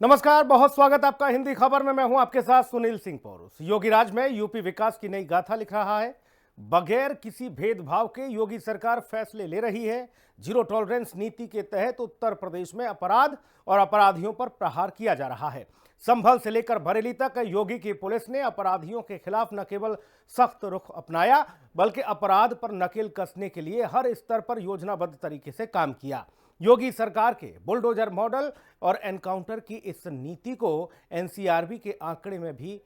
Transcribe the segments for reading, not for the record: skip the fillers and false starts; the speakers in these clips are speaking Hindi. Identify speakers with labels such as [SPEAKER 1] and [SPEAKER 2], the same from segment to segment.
[SPEAKER 1] नमस्कार, बहुत स्वागत आपका हिंदी खबर में। मैं हूं आपके साथ सुनील सिंह पौरुष। योगी राज में यूपी विकास की नई गाथा लिख रहा है। बगैर किसी भेदभाव के योगी सरकार फैसले ले रही है। जीरो टॉलरेंस नीति के तहत उत्तर प्रदेश में अपराध और अपराधियों पर प्रहार किया जा रहा है। संभल से लेकर बरेली तक योगी की पुलिस ने अपराधियों के खिलाफ न केवल सख्त रुख अपनाया, बल्कि अपराध पर नकेल कसने के लिए हर स्तर पर योजनाबद्ध तरीके से काम किया। योगी सरकार के बुलडोजर मॉडल और एनकाउंटर की इस नीति को एनसीआरबी के आंकड़े में भी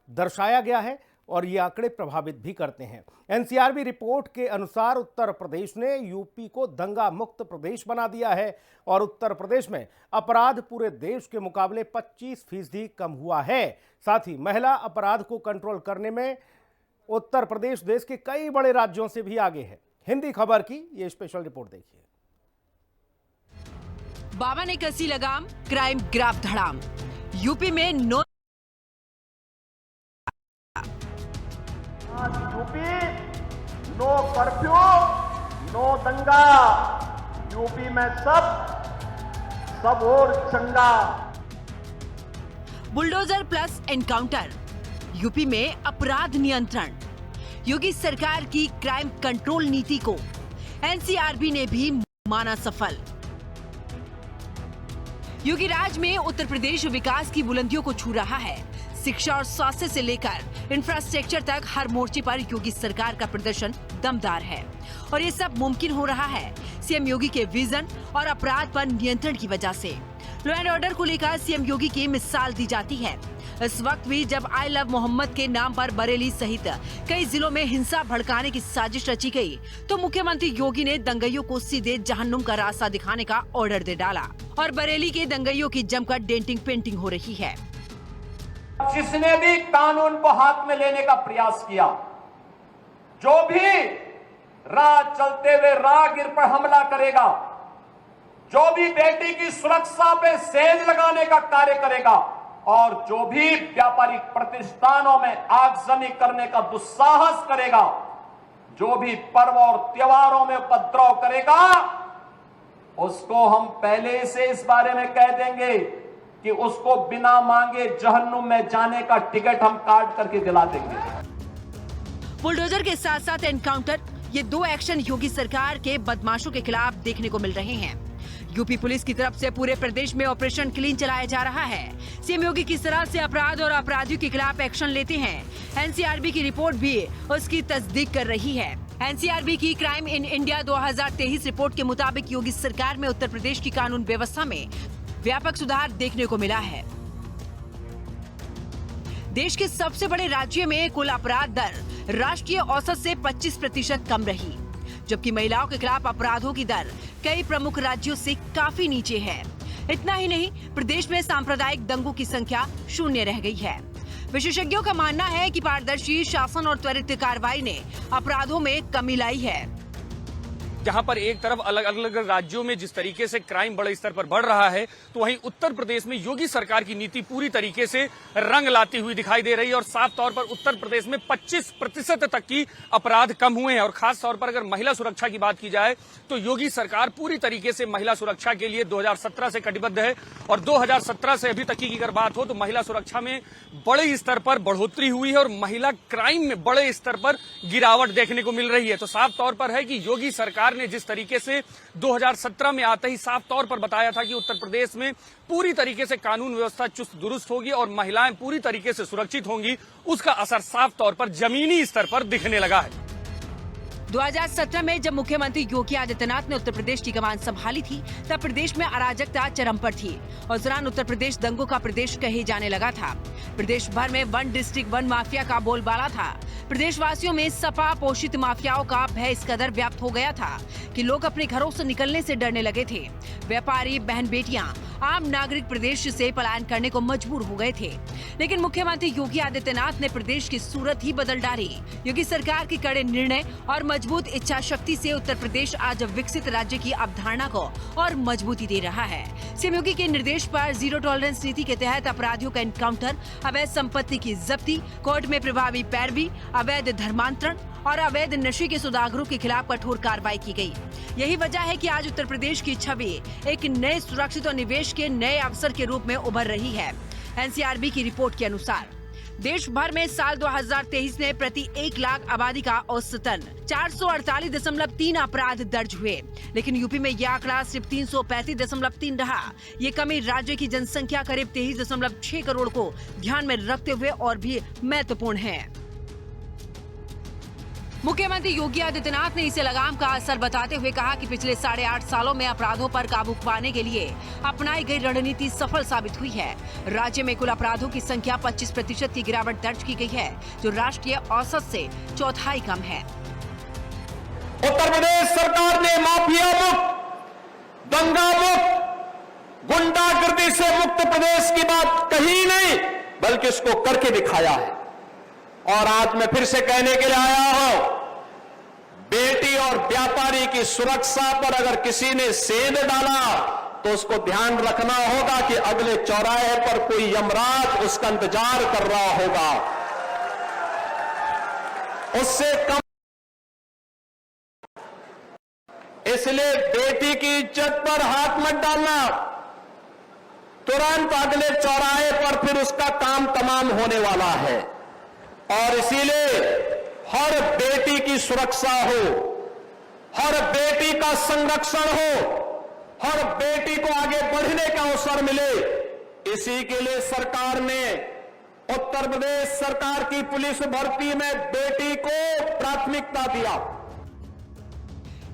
[SPEAKER 1] दर्शाया गया है और ये आंकड़े प्रभावित भी करते हैं। एनसीआरबी रिपोर्ट के अनुसार उत्तर प्रदेश ने यूपी को दंगा मुक्त प्रदेश बना दिया है और उत्तर प्रदेश में अपराध पूरे देश के मुकाबले 25% कम हुआ है। साथ ही महिला अपराध को कंट्रोल करने में उत्तर प्रदेश देश के कई बड़े राज्यों से भी आगे है। हिंदी खबर की ये स्पेशल रिपोर्ट देखिए।
[SPEAKER 2] बाबा ने कसी लगाम, क्राइम ग्राफ धड़ाम। यूपी में
[SPEAKER 3] यूपी नो कर्फ्यू, नो दंगा। यूपी में सब और चंगा।
[SPEAKER 2] Bulldozer plus encounter. यूपी में अपराध नियंत्रण। योगी सरकार की क्राइम कंट्रोल नीति को एनसीआरबी ने भी माना सफल। योगी राज में उत्तर प्रदेश विकास की बुलंदियों को छू रहा है। शिक्षा और स्वास्थ्य से लेकर इंफ्रास्ट्रक्चर तक हर मोर्चे पर योगी सरकार का प्रदर्शन दमदार है और ये सब मुमकिन हो रहा है सीएम योगी के विजन और अपराध पर नियंत्रण की वजह से। लॉ एंड ऑर्डर को लेकर सीएम योगी की मिसाल दी जाती है। इस वक्त भी जब आई लव मोहम्मद के नाम पर बरेली सहित कई जिलों में हिंसा भड़काने की साजिश रची गई, तो मुख्यमंत्री योगी ने दंगइयों को सीधे जहन्नुम का रास्ता दिखाने का ऑर्डर दे डाला और बरेली के दंगइयों की जमकर डेंटिंग पेंटिंग हो रही है।
[SPEAKER 3] जिसने भी कानून को हाथ में लेने का प्रयास किया, जो भी राह चलते हुए राहगीर पर हमला करेगा, जो भी बेटी की सुरक्षा पे सेंध लगाने का कार्य करेगा और जो भी व्यापारिक प्रतिष्ठानों में आगजनी करने का दुस्साहस करेगा, जो भी पर्व और त्योहारों में उपद्रव करेगा, उसको हम पहले से इस बारे में कह देंगे कि उसको बिना मांगे जहन्नुम में जाने का टिकट हम काट करके दिला देंगे।
[SPEAKER 2] बुलडोजर के साथ साथ एनकाउंटर, ये दो एक्शन योगी सरकार के बदमाशों के खिलाफ देखने को मिल रहे हैं। यूपी पुलिस की तरफ से पूरे प्रदेश में ऑपरेशन क्लीन चलाया जा रहा है। सीएम योगी किस तरह से अपराध और अपराधियों के खिलाफ एक्शन लेते हैं, एनसीआरबी की रिपोर्ट भी उसकी तस्दीक कर रही है। एनसीआरबी की क्राइम इन इंडिया 2023 रिपोर्ट के मुताबिक योगी सरकार में उत्तर प्रदेश की कानून व्यवस्था में व्यापक सुधार देखने को मिला है। देश के सबसे बड़े राज्य में कुल अपराध दर राष्ट्रीय औसत से 25% कम रही, जबकि महिलाओं के खिलाफ अपराधों की दर कई प्रमुख राज्यों से काफी नीचे है। इतना ही नहीं, प्रदेश में सांप्रदायिक दंगों की संख्या 0 रह गई है। विशेषज्ञों का मानना है कि पारदर्शी शासन और त्वरित कार्रवाई ने अपराधों में कमी लाई है।
[SPEAKER 4] जहां पर एक तरफ अलग अलग राज्यों में जिस तरीके से क्राइम बड़े स्तर पर बढ़ रहा है, तो वहीं उत्तर प्रदेश में योगी सरकार की नीति पूरी तरीके से रंग लाती हुई दिखाई दे रही है और साफ तौर पर उत्तर प्रदेश में 25% तक की अपराध कम हुए हैं। और खास तौर पर अगर महिला सुरक्षा की बात की जाए तो योगी सरकार पूरी तरीके से महिला सुरक्षा के लिए 2017 से कटिबद्ध है और 2017 से अभी तक की अगर बात हो तो महिला सुरक्षा में बड़े स्तर पर बढ़ोतरी हुई है और महिला क्राइम में बड़े स्तर पर गिरावट देखने को मिल रही है। तो साफ तौर पर है कि योगी सरकार ने जिस तरीके से 2017 में आते ही साफ तौर पर बताया था कि उत्तर प्रदेश में पूरी तरीके से कानून व्यवस्था चुस्त दुरुस्त होगी और महिलाएं पूरी तरीके से सुरक्षित होंगी, उसका असर साफ तौर पर जमीनी स्तर पर दिखने लगा है।
[SPEAKER 2] 2017 में जब मुख्यमंत्री योगी आदित्यनाथ ने उत्तर प्रदेश की कमान संभाली थी, तब प्रदेश में अराजकता चरम पर थी और इस दौरान उत्तर प्रदेश दंगों का प्रदेश कहे जाने लगा था। प्रदेश भर में वन डिस्ट्रिक्ट वन माफिया का बोलबाला था। प्रदेशवासियों में सपा पोषित माफियाओं का भय इस कदर व्याप्त हो गया था कि लोग अपने घरों से निकलने से डरने लगे थे। व्यापारी, बहन बेटियां, आम नागरिक प्रदेश से पलायन करने को मजबूर हो गए थे। लेकिन मुख्यमंत्री योगी आदित्यनाथ ने प्रदेश की सूरत ही बदल डाली। योगी सरकार के कड़े निर्णय और मजबूत इच्छा शक्ति से उत्तर प्रदेश आज विकसित राज्य की अवधारणा को और मजबूती दे रहा है। सीएम योगी के निर्देश पर जीरो टॉलरेंस नीति के तहत अपराधियों का एनकाउंटर, अवैध संपत्ति की जब्ती, कोर्ट में प्रभावी पैरवी, अवैध धर्मांतरण और अवैध नशे के सौदागरों के खिलाफ कठोर कार्रवाई की गई। यही वजह है कि आज उत्तर प्रदेश की छवि एक नए सुरक्षित और निवेश के नए अवसर के रूप में उभर रही है। एनसीआरबी की रिपोर्ट के अनुसार देश भर में साल 2023 में प्रति 1 लाख आबादी का औसतन 448.3 अपराध दर्ज हुए, लेकिन यूपी में यह आंकड़ा सिर्फ 335.3 रहा। ये कमी राज्य की जनसंख्या करीब 23.6 करोड़ को ध्यान में रखते हुए और भी महत्वपूर्ण है। मुख्यमंत्री योगी आदित्यनाथ ने इसे लगाम का असर बताते हुए कहा कि पिछले 8.5 सालों में अपराधों पर काबू पाने के लिए अपनाई गई रणनीति सफल साबित हुई है। राज्य में कुल अपराधों की संख्या 25% की गिरावट दर्ज की गई है, जो राष्ट्रीय औसत से चौथाई कम है।
[SPEAKER 3] उत्तर प्रदेश सरकार ने माफिया मुक्त, दंगा मुक्त, गुंडागर्दी से मुक्त प्रदेश की बात कही नहीं, बल्कि इसको करके दिखाया है। और आज मैं फिर से कहने के लिए आया हूं, बेटी और व्यापारी की सुरक्षा पर अगर किसी ने सेंध डाला तो उसको ध्यान रखना होगा कि अगले चौराहे पर कोई यमराज उसका इंतजार कर रहा होगा। उससे कम, इसलिए बेटी की इज्जत पर हाथ मत डालना। तुरंत अगले चौराहे पर फिर उसका काम तमाम होने वाला है। और इसीलिए हर बेटी की सुरक्षा हो, हर बेटी का संरक्षण हो, हर बेटी को आगे बढ़ने का अवसर मिले, इसी के लिए सरकार ने उत्तर प्रदेश सरकार की पुलिस भर्ती में बेटी को प्राथमिकता दिया।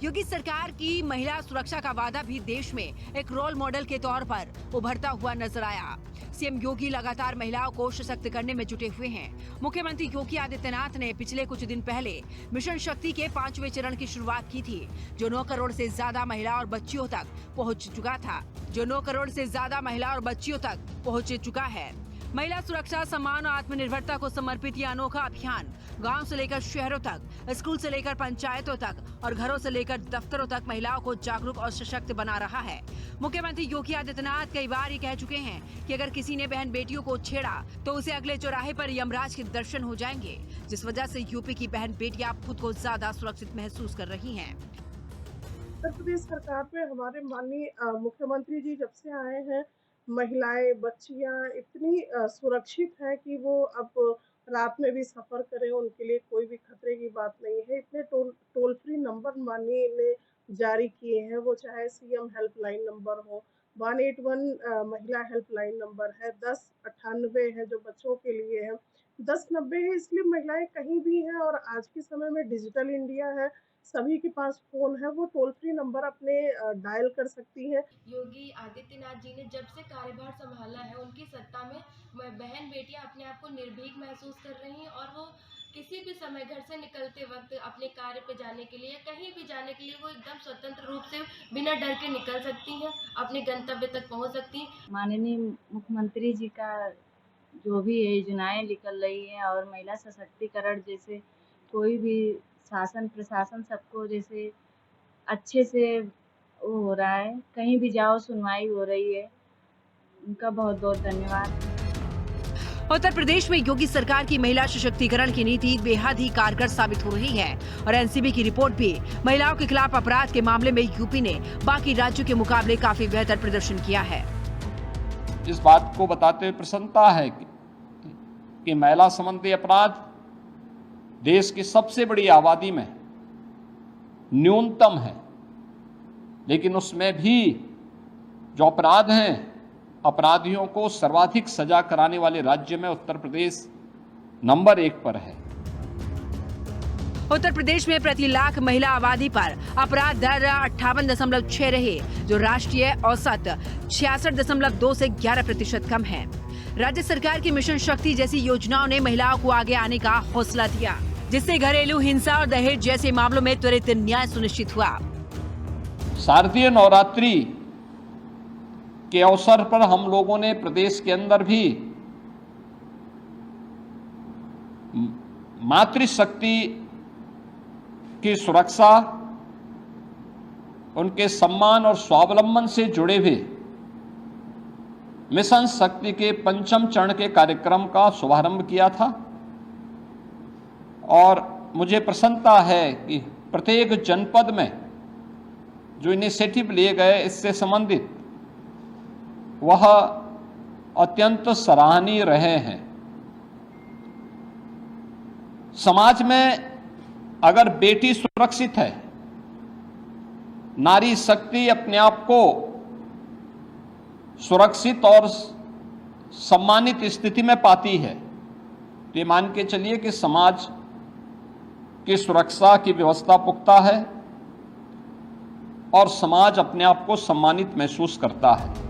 [SPEAKER 2] योगी सरकार की महिला सुरक्षा का वादा भी देश में एक रोल मॉडल के तौर पर उभरता हुआ नजर आया। सीएम योगी लगातार महिलाओं को सशक्त करने में जुटे हुए हैं। मुख्यमंत्री योगी आदित्यनाथ ने पिछले कुछ दिन पहले मिशन शक्ति के 5वें चरण की शुरुआत की थी, जो 9 करोड़ से ज्यादा महिला और बच्चियों तक पहुंच चुका है। महिला सुरक्षा, सम्मान और आत्मनिर्भरता को समर्पित यह अनोखा अभियान गांव से लेकर शहरों तक, स्कूल से लेकर पंचायतों तक और घरों से लेकर दफ्तरों तक महिलाओं को जागरूक और सशक्त बना रहा है। मुख्यमंत्री योगी आदित्यनाथ कई बार ये कह चुके हैं कि अगर किसी ने बहन बेटियों को छेड़ा तो उसे अगले चौराहे पर यमराज के दर्शन हो जाएंगे, जिस वजह से यूपी की बहन बेटियां खुद को ज्यादा सुरक्षित महसूस कर रही हैं।
[SPEAKER 5] उत्तर प्रदेश सरकार पे हमारे माननीय मुख्यमंत्री जी जब से आए हैं, महिलाएं, बच्चियां इतनी सुरक्षित हैं कि वो अब रात में भी सफर करें उनके लिए कोई भी खतरे की बात नहीं है। इतने टोल फ्री नंबर माननीय ने जारी किए हैं, वो चाहे सीएम हेल्पलाइन नंबर हो, 181 महिला हेल्पलाइन नंबर है, 1098 है जो बच्चों के लिए है, 1090 है। इसलिए महिलाएं कहीं भी हैं और आज के समय में डिजिटल इंडिया है, सभी के पास फोन है, वो टोल फ्री नंबर अपने डायल कर सकती हैं।
[SPEAKER 6] योगी आदित्यनाथ जी ने जब से कार्यभार संभाला है, उनकी सत्ता में बहन बेटियां अपने आप को निर्भीक महसूस कर रही हैं और वो किसी भी समय घर से निकलते वक्त अपने कार्य पे जाने के लिए, कहीं भी जाने के लिए वो एकदम स्वतंत्र रूप से बिना डर के निकल सकती हैं, अपने गंतव्य तक पहुंच सकती हैं।
[SPEAKER 7] माननीय मुख्यमंत्री जी का जो भी योजनाएं निकल रही है और महिला सशक्तिकरण, जैसे कोई भी शासन प्रशासन सबको जैसे अच्छे से वो हो रहा है, कहीं भी जाओ सुनवाई हो रही है, उनका बहुत बहुत धन्यवाद।
[SPEAKER 2] उत्तर प्रदेश में योगी सरकार की महिला सशक्तिकरण की नीति बेहद ही कारगर साबित हो रही है और एनसीबी की रिपोर्ट भी महिलाओं के खिलाफ अपराध के मामले में यूपी ने बाकी राज्यों के मुकाबले काफी बेहतर प्रदर्शन किया है।
[SPEAKER 8] इस बात को बताते हुए प्रसन्नता है कि महिला संबंधी अपराध देश की सबसे बड़ी आबादी में न्यूनतम है, लेकिन उसमें भी जो अपराध हैं, अपराधियों को सर्वाधिक सजा कराने वाले राज्य में उत्तर प्रदेश नंबर 1 पर है।
[SPEAKER 2] उत्तर प्रदेश में प्रति लाख महिला आबादी पर अपराध दर 58.6 रहे, जो राष्ट्रीय औसत 66.2 से 11% कम है। राज्य सरकार की मिशन शक्ति जैसी योजनाओं ने महिलाओं को आगे आने का हौसला दिया, जिससे घरेलू हिंसा और दहेज जैसे मामलों में त्वरित न्याय सुनिश्चित हुआ।
[SPEAKER 8] शारदीय नवरात्रि के अवसर पर हम लोगों ने प्रदेश के अंदर भी मातृशक्ति की सुरक्षा, उनके सम्मान और स्वावलंबन से जुड़े हुए मिशन शक्ति के 5वें चरण के कार्यक्रम का शुभारंभ किया था और मुझे प्रसन्नता है कि प्रत्येक जनपद में जो इनिशिएटिव लिए गए इससे संबंधित वह अत्यंत सराहनीय रहे हैं। समाज में अगर बेटी सुरक्षित है, नारी शक्ति अपने आप को सुरक्षित और सम्मानित स्थिति में पाती है, तो ये मान के चलिए कि समाज की सुरक्षा की व्यवस्था पुख्ता है और समाज अपने आप को सम्मानित महसूस करता है।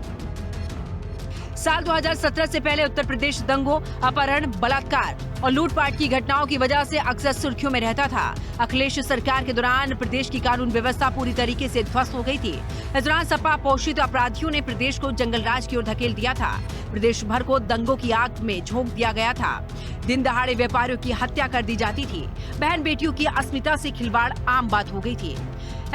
[SPEAKER 2] साल 2017 से पहले उत्तर प्रदेश दंगों, अपहरण, बलात्कार और लूटपाट की घटनाओं की वजह से अक्सर सुर्खियों में रहता था। अखिलेश सरकार के दौरान प्रदेश की कानून व्यवस्था पूरी तरीके से ध्वस्त हो गई थी। इस दौरान सपा पोषित अपराधियों ने प्रदेश को जंगल राज की ओर धकेल दिया था। प्रदेश भर को दंगों की आग में झोंक दिया गया था। दिन दहाड़े व्यापारियों की हत्या कर दी जाती थी। बहन बेटियों की अस्मिता से खिलवाड़ आम बात हो गई थी।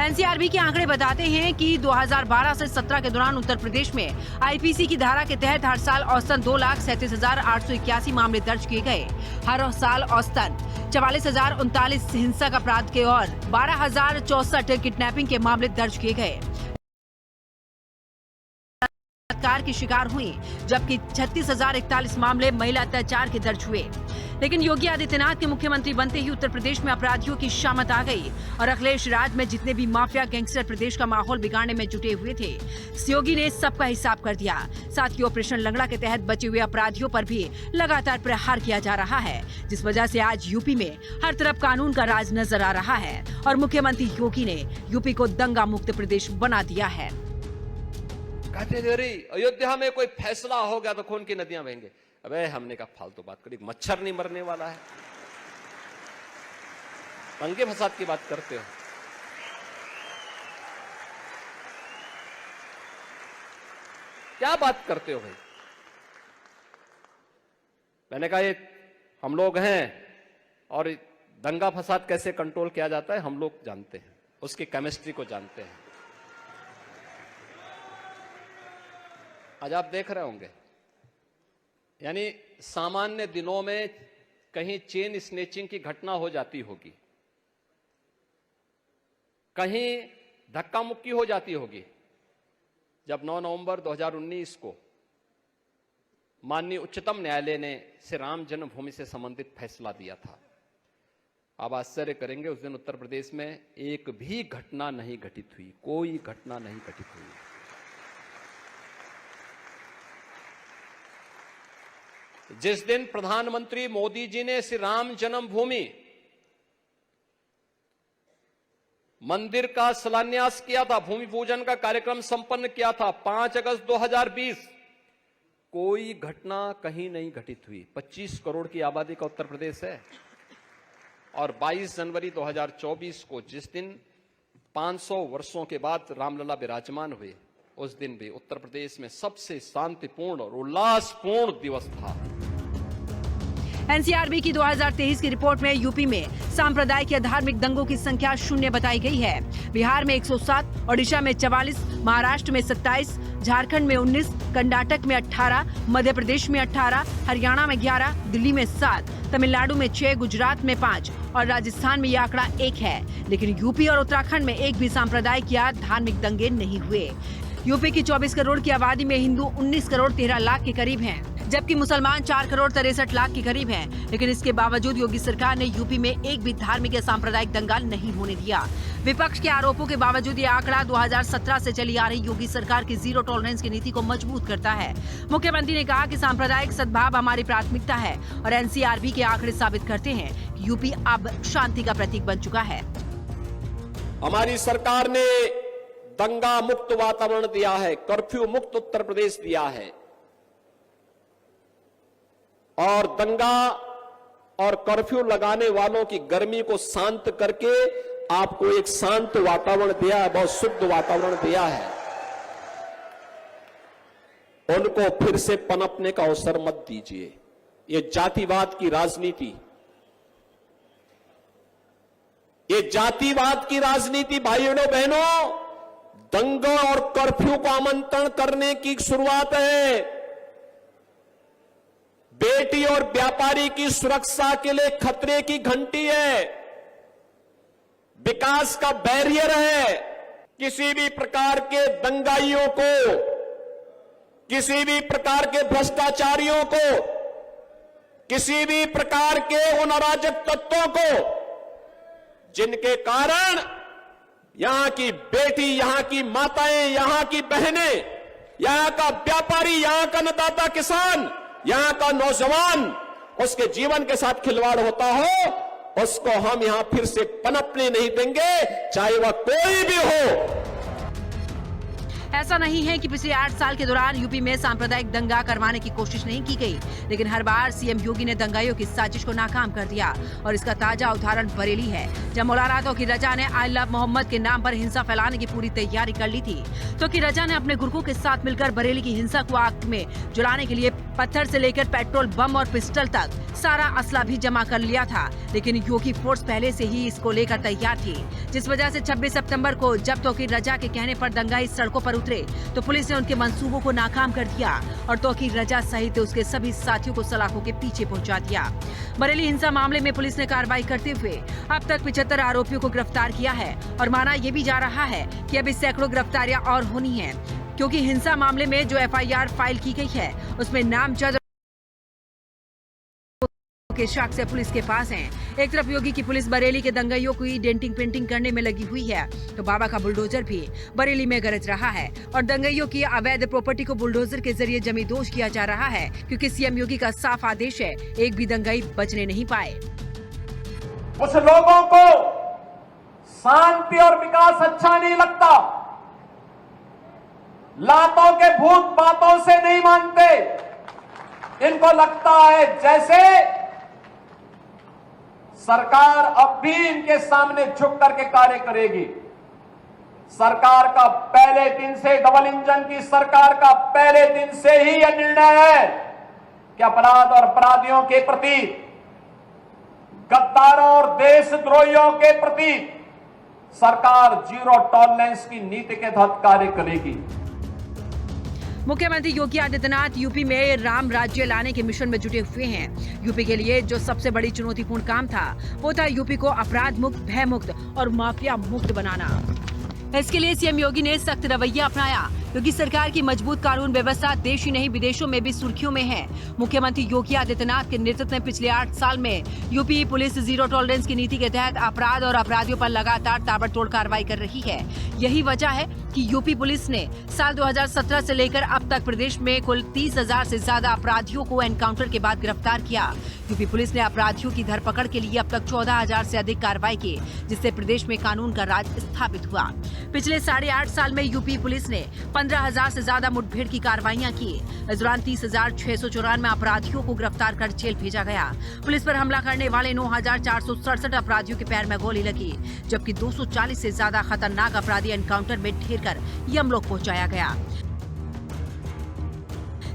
[SPEAKER 2] एनसीआरबी के आंकड़े बताते हैं कि 2012 से 17 के दौरान उत्तर प्रदेश में आईपीसी की धारा के तहत हर साल औसतन 2,37,881 मामले दर्ज किए गए। हर साल औसतन 44,039 हिंसक अपराध के और 12,064 किडनैपिंग के मामले दर्ज किए गए। बलात्कार की शिकार हुई, जबकि 36,041 मामले महिला अत्याचार के दर्ज हुए। लेकिन योगी आदित्यनाथ के मुख्यमंत्री बनते ही उत्तर प्रदेश में अपराधियों की शामत आ गई और अखिलेश राज में जितने भी माफिया गैंगस्टर प्रदेश का माहौल बिगाड़ने में जुटे हुए थे, योगी ने सबका हिसाब कर दिया। साथ ही ऑपरेशन लंगड़ा के तहत बचे हुए अपराधियों पर भी लगातार प्रहार किया जा रहा है, जिस वजह से आज यूपी में हर तरफ कानून का राज नजर आ रहा है और मुख्यमंत्री योगी ने यूपी को दंगा मुक्त प्रदेश बना दिया है।
[SPEAKER 9] अयोध्या में कोई फैसला हो गया तो खून की नदियां बहेंगे। अबे हमने कहा फालतू बात करी, मच्छर नहीं मरने वाला है, दंगे फसाद की बात करते हो। क्या बात करते हो भाई? मैंने कहा ये हम लोग हैं और दंगा फसाद कैसे कंट्रोल किया जाता है हम लोग जानते हैं, उसकी केमिस्ट्री को जानते हैं। आज आप देख रहे होंगे, यानी सामान्य दिनों में कहीं चेन स्नेचिंग की घटना हो जाती होगी, कहीं धक्का मुक्की हो जाती होगी। जब 9 नवंबर 2019 को माननीय उच्चतम न्यायालय ने श्री राम जन्मभूमि से संबंधित फैसला दिया था, आप आश्चर्य करेंगे उस दिन उत्तर प्रदेश में एक भी घटना नहीं घटित हुई, कोई घटना नहीं घटित हुई। जिस दिन प्रधानमंत्री मोदी जी ने श्री राम जन्मभूमि मंदिर का शिलान्यास किया था, भूमि पूजन का कार्यक्रम संपन्न किया था 5 अगस्त 2020, कोई घटना कहीं नहीं घटित हुई। 25 करोड़ की आबादी का उत्तर प्रदेश है और 22 जनवरी 2024 को जिस दिन 500 वर्षों के बाद रामलला विराजमान हुए, उस दिन भी उत्तर प्रदेश में सबसे शांतिपूर्ण और उल्लासपूर्ण दिवस था।
[SPEAKER 2] एनसीआरबी की 2023 की रिपोर्ट में यूपी में सांप्रदायिक या धार्मिक दंगों की संख्या 0 बताई गई है। बिहार में 107, ओडिशा में 44, महाराष्ट्र में 27, झारखंड में 19, कर्नाटक में 18, मध्य प्रदेश में 18, हरियाणा में 11, दिल्ली में 7, तमिलनाडु में 6, गुजरात में 5 और राजस्थान में यह आंकड़ा 1 है। लेकिन यूपी और उत्तराखंड में एक भी सांप्रदायिक या धार्मिक दंगे नहीं हुए। यूपी की 24 करोड़ की आबादी में हिंदू 19 करोड़ 13 लाख के करीब हैं, जबकि मुसलमान 4 करोड़ 63 लाख के करीब हैं। लेकिन इसके बावजूद योगी सरकार ने यूपी में एक भी धार्मिक या सांप्रदायिक दंगा नहीं होने दिया। विपक्ष के आरोपों के बावजूद ये आंकड़ा 2017 से चली आ रही योगी सरकार की जीरो टॉलरेंस की नीति को मजबूत करता है। मुख्यमंत्री ने कहा कि सांप्रदायिक सद्भाव हमारी प्राथमिकता है और एनसीआरबी के आंकड़े साबित करते हैं कि यूपी अब शांति का प्रतीक बन चुका है।
[SPEAKER 9] हमारी सरकार ने दंगा मुक्त वातावरण दिया है, कर्फ्यू मुक्त उत्तर प्रदेश दिया है और दंगा और कर्फ्यू लगाने वालों की गर्मी को शांत करके आपको एक शांत वातावरण दिया है, बहुत शुद्ध वातावरण दिया है। उनको फिर से पनपने का अवसर मत दीजिए। ये जातिवाद की राजनीति, ये जातिवाद की राजनीति भाइयों बहनों, दंगा और कर्फ्यू को आमंत्रण करने की शुरुआत है। बेटी और व्यापारी की सुरक्षा के लिए खतरे की घंटी है। विकास का बैरियर है। किसी भी प्रकार के दंगाइयों को, किसी भी प्रकार के भ्रष्टाचारियों को, किसी भी प्रकार के उन अराजक तत्वों को जिनके कारण यहां की बेटी, यहां की माताएं, यहां की बहनें, यहां का व्यापारी, यहां का अन्नदाता किसान, यहां का नौजवान, उसके जीवन के साथ खिलवाड़ होता हो, उसको हम यहां फिर से पनपने नहीं देंगे, चाहे वह कोई भी हो।
[SPEAKER 2] ऐसा नहीं है कि पिछले 8 साल के दौरान यूपी में सांप्रदायिक दंगा करवाने की कोशिश नहीं की गई, लेकिन हर बार सीएम योगी ने दंगाइयों की साजिश को नाकाम कर दिया। और इसका ताजा उदाहरण बरेली है, जब मौलाना तौकीर रजा ने आई लव मोहम्मद के नाम पर हिंसा फैलाने की पूरी तैयारी कर ली थी। तौकीर रजा ने अपने गुर्गों के साथ मिलकर बरेली की हिंसा को आग में जलाने के लिए पत्थर से लेकर पेट्रोल बम और पिस्टल तक सारा असला भी जमा कर लिया था, लेकिन योगी फोर्स पहले से ही इसको लेकर तैयार थी, जिस वजह से 26 सितंबर को जब तौकीर रजा के कहने पर दंगाई सड़कों पर उतरे तो पुलिस ने उनके मंसूबों को नाकाम कर दिया और तौकीर रजा सहित उसके सभी साथियों को सलाखों के पीछे पहुंचा दिया। बरेली हिंसा मामले में पुलिस ने कार्रवाई करते हुए अब तक 75 आरोपियों को गिरफ्तार किया है और माना यह भी जा रहा है कि अभी सैकड़ों गिरफ्तारियां और होनी है, क्योंकि हिंसा मामले में जो FIR फाइल की गई है उसमें नामजद के शक से पुलिस के पास हैं। एक तरफ योगी की पुलिस बरेली के दंगाइयों की डेंटिंग पेंटिंग करने में लगी हुई है, तो बाबा का बुलडोजर भी बरेली में गरज रहा है और दंगाइयों की अवैध प्रॉपर्टी को बुलडोजर के जरिए जमींदोज किया जा रहा है, क्योंकि सीएम योगी का साफ आदेश है, एक भी दंगाई बचने नहीं पाए।
[SPEAKER 3] कुछ लोगों को शांति और विकास अच्छा नहीं लगता, लातों के भूत बातों से नहीं मानते, इनको लगता है जैसे सरकार अब भी इनके सामने झुक करके कार्य करेगी। सरकार का पहले दिन से, डबल इंजन की सरकार का पहले दिन से ही यह निर्णय है कि अपराध और अपराधियों के प्रति, गद्दारों और देशद्रोहियों के प्रति सरकार जीरो टॉलरेंस की नीति के तहत कार्य करेगी।
[SPEAKER 2] मुख्यमंत्री योगी आदित्यनाथ यूपी में राम राज्य लाने के मिशन में जुटे हुए हैं। यूपी के लिए जो सबसे बड़ी चुनौतीपूर्ण काम था वो था यूपी को अपराध मुक्त, भय मुक्त और माफिया मुक्त बनाना। इसके लिए सीएम योगी ने सख्त रवैया अपनाया, क्योंकि सरकार की मजबूत कानून व्यवस्था देश ही नहीं विदेशों में भी सुर्खियों में है। मुख्यमंत्री योगी आदित्यनाथ के नेतृत्व में पिछले 8 साल में यूपी पुलिस जीरो टॉलरेंस की नीति के तहत अपराध और अपराधियों पर लगातार ताबड़तोड़ कार्रवाई कर रही है। यही वजह है कि यूपी पुलिस ने साल 2017 से लेकर अब तक प्रदेश में कुल 30,000 से ज्यादा अपराधियों को एनकाउंटर के बाद गिरफ्तार किया। यूपी पुलिस ने अपराधियों की धरपकड़ के लिए अब तक 14,000 से अधिक कार्रवाई की, जिससे प्रदेश में कानून का राज स्थापित हुआ। पिछले 8.5 साल में यूपी पुलिस ने 15,000 से ज्यादा मुठभेड़ की कार्रवाइयां की। इस दौरान 30,694 अपराधियों को गिरफ्तार कर जेल भेजा गया। पुलिस पर हमला करने वाले 9,467 अपराधियों के पैर में गोली लगी, जबकि 240 से ज्यादा खतरनाक अपराधी एनकाउंटर में ढेर कर यमलोक पहुंचाया गया।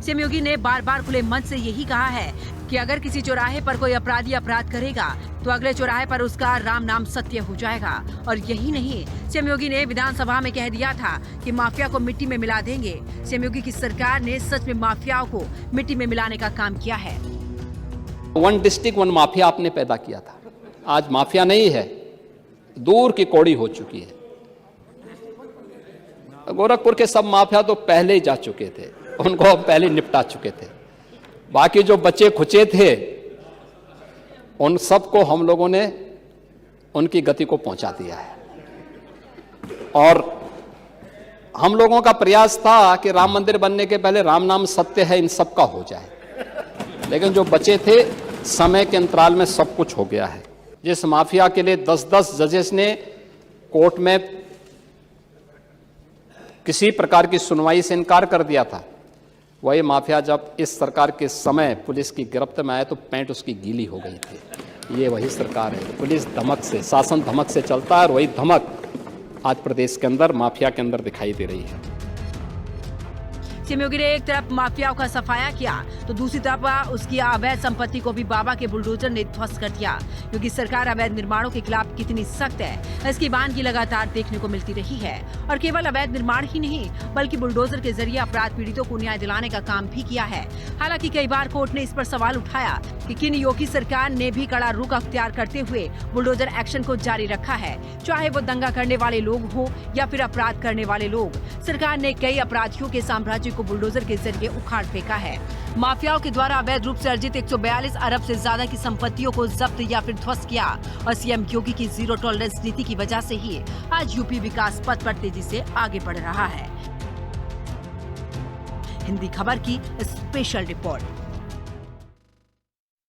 [SPEAKER 2] सीएम योगी ने बार बार खुले मन से यही कहा है कि अगर किसी चौराहे पर कोई अपराधी अपराध करेगा तो अगले चौराहे पर उसका राम नाम सत्य हो जाएगा। और यही नहीं, सीएम योगी ने विधानसभा में कह दिया था कि माफिया को मिट्टी में मिला देंगे। सीएम योगी की सरकार ने सच में माफियाओं को मिट्टी में मिलाने का काम किया है।
[SPEAKER 8] वन डिस्ट्रिक्ट वन माफिया आपने पैदा किया था, आज माफिया नहीं है, दूर की कौड़ी हो चुकी है। गोरखपुर के सब माफिया तो पहले ही जा चुके थे, उनको हम पहले निपटा चुके थे। बाकी जो बच्चे खुचे थे उन सबको हम लोगों ने उनकी गति को पहुंचा दिया है। और हम लोगों का प्रयास था कि राम मंदिर बनने के पहले राम नाम सत्य है इन सब का हो जाए, लेकिन जो बचे थे समय के अंतराल में सब कुछ हो गया है। जिस माफिया के लिए 10-10 जजेस ने कोर्ट में किसी प्रकार की सुनवाई से इनकार कर दिया था, वही माफिया जब इस सरकार के समय पुलिस की गिरफ्त में आए तो पैंट उसकी गीली हो गई थी। ये वही सरकार है, पुलिस धमक से, शासन धमक से चलता है और वही धमक आज प्रदेश के अंदर माफिया के अंदर दिखाई दे रही है।
[SPEAKER 2] सीएम योगी ने एक तरफ माफियाओं का सफाया किया तो दूसरी तरफ उसकी अवैध संपत्ति को भी बाबा के बुलडोजर ने ध्वस्त कर दिया। योगी सरकार अवैध निर्माणों के खिलाफ कितनी सख्त है, इसकी बानगी लगातार देखने को मिलती रही है। और केवल अवैध निर्माण ही नहीं बल्कि बुलडोजर के जरिए अपराध पीड़ितों को न्याय दिलाने का काम भी किया है। हालांकि कई बार कोर्ट ने इस पर सवाल उठाया कि किन योगी सरकार ने भी कड़ा रुख अख्तियार करते हुए बुलडोजर एक्शन को जारी रखा है, चाहे वो दंगा करने वाले लोग हो या फिर अपराध करने वाले लोग। सरकार ने कई अपराधियों के साम्राज्य को बुलडोजर के जरिए उखाड़ फेंका है। माफियाओं के द्वारा अवैध रूप से अर्जित 142 अरब से ज्यादा की संपत्तियों को जब्त या फिर ध्वस्त किया और सीएम योगी की जीरो टॉलरेंस नीति की वजह से ही आज यूपी विकास पथ पर तेजी से आगे बढ़ रहा है। हिंदी खबर की स्पेशल रिपोर्ट।